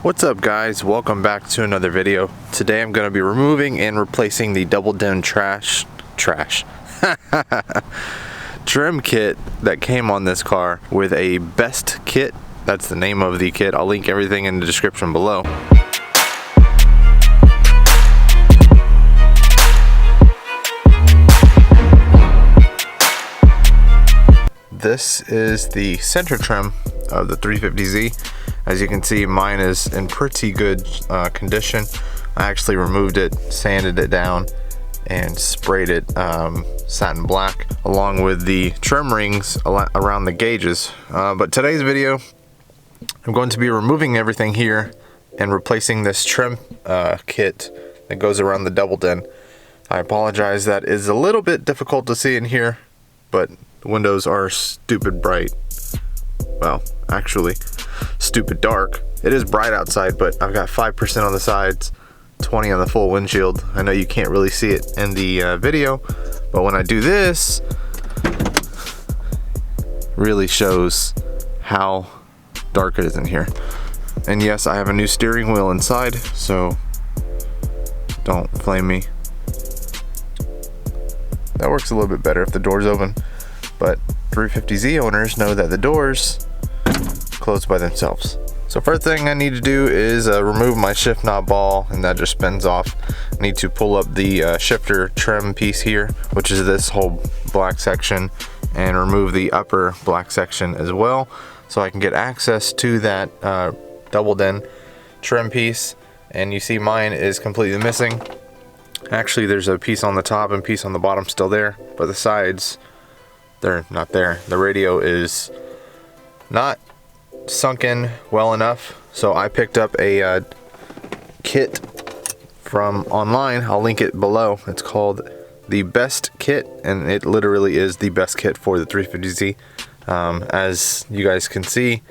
What's up guys, welcome back to another video. Today I'm going to be removing and replacing the double din trim kit that came on this car with a best kit. That's the name of the kit. I'll link everything in the description below. This is the center trim of the 350Z. As you can see, mine is in pretty good condition. I actually removed it, sanded it down, and sprayed it satin black, along with the trim rings around the gauges. But today's video, I'm going to be removing everything here and replacing this trim kit that goes around the double din. I apologize, that is a little bit difficult to see in here, but the windows are stupid bright. Well, actually, stupid dark. It is bright outside, but I've got 5% on the sides, 20 on the full windshield. I know you can't really see it in the video, but when I do this, really shows how dark it is in here. And yes, I have a new steering wheel inside, so don't flame me. That works a little bit better if the door's open, but 350Z owners know that the doors close by themselves. So first thing I need to do is remove my shift knob ball, and that just spins off. I need to pull up the shifter trim piece here, which is this whole black section, and remove the upper black section as well, so I can get access to that double din trim piece. And you see mine is completely missing. Actually, there's a piece on the top and piece on the bottom still there, but the sides, they're not there. The radio is not sunk in well enough, so I picked up a kit from online. I'll link it below. It's called the best kit, and it literally is the best kit for the 350Z. As you guys can see,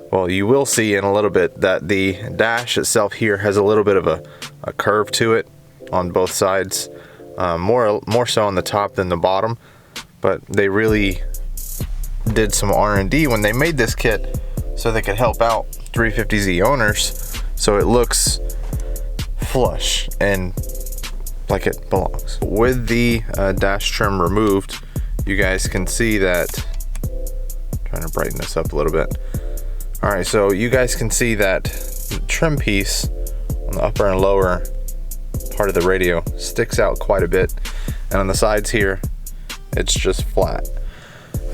well, you will see in a little bit that the dash itself here has a little bit of a curve to it on both sides, more so on the top than the bottom, but they really did some R&D when they made this kit so they could help out 350Z owners, so it looks flush and like it belongs. With the dash trim removed, you guys can see that, trying to brighten this up a little bit. Alright, so you guys can see that the trim piece on the upper and lower part of the radio sticks out quite a bit, and on the sides here it's just flat.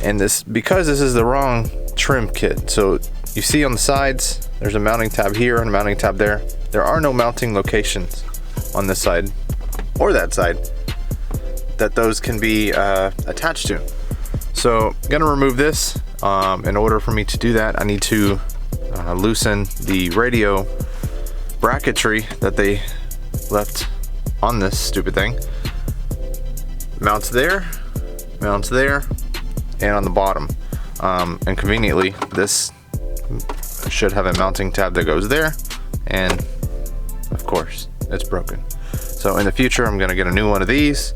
And this, because this is the wrong trim kit, so you see on the sides there's a mounting tab here and a mounting tab there. There are no mounting locations on this side or that side that those can be attached to. So I'm gonna remove this. In order for me to do that, I need to loosen the radio bracketry that they left on this stupid thing. Mounts there, and on the bottom. And conveniently, this should have a mounting tab that goes there, and of course it's broken. So in the future, I'm gonna get a new one of these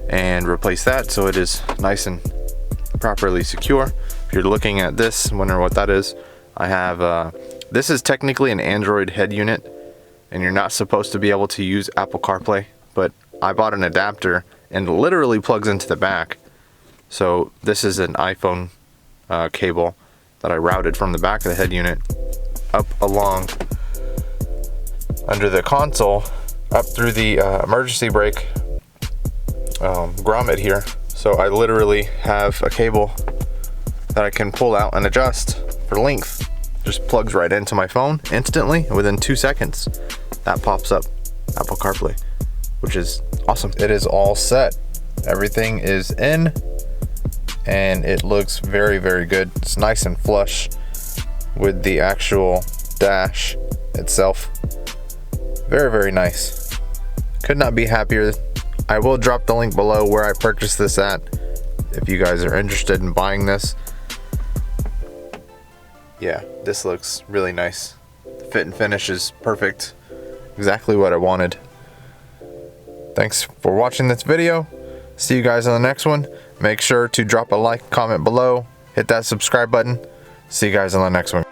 and replace that so it is nice and properly secure. If you're looking at this, wondering what that is, I have this is technically an Android head unit, and you're not supposed to be able to use Apple CarPlay, but I bought an adapter and it literally plugs into the back. So this is an iPhone cable that I routed from the back of the head unit up along under the console, up through the emergency brake grommet here. So I literally have a cable that I can pull out and adjust for length. Just plugs right into my phone instantly, and within 2 seconds that pops up Apple CarPlay, which is awesome. It is all set. Everything is in, and it looks very, very good. It's nice and flush with the actual dash itself. Very, very nice. Could not be happier. I will drop the link below where I purchased this at if you guys are interested in buying this. Yeah, this looks really nice. The fit and finish is perfect. Exactly what I wanted. Thanks for watching this video. See you guys on the next one. Make sure to drop a like, comment below, hit that subscribe button. See you guys on the next one.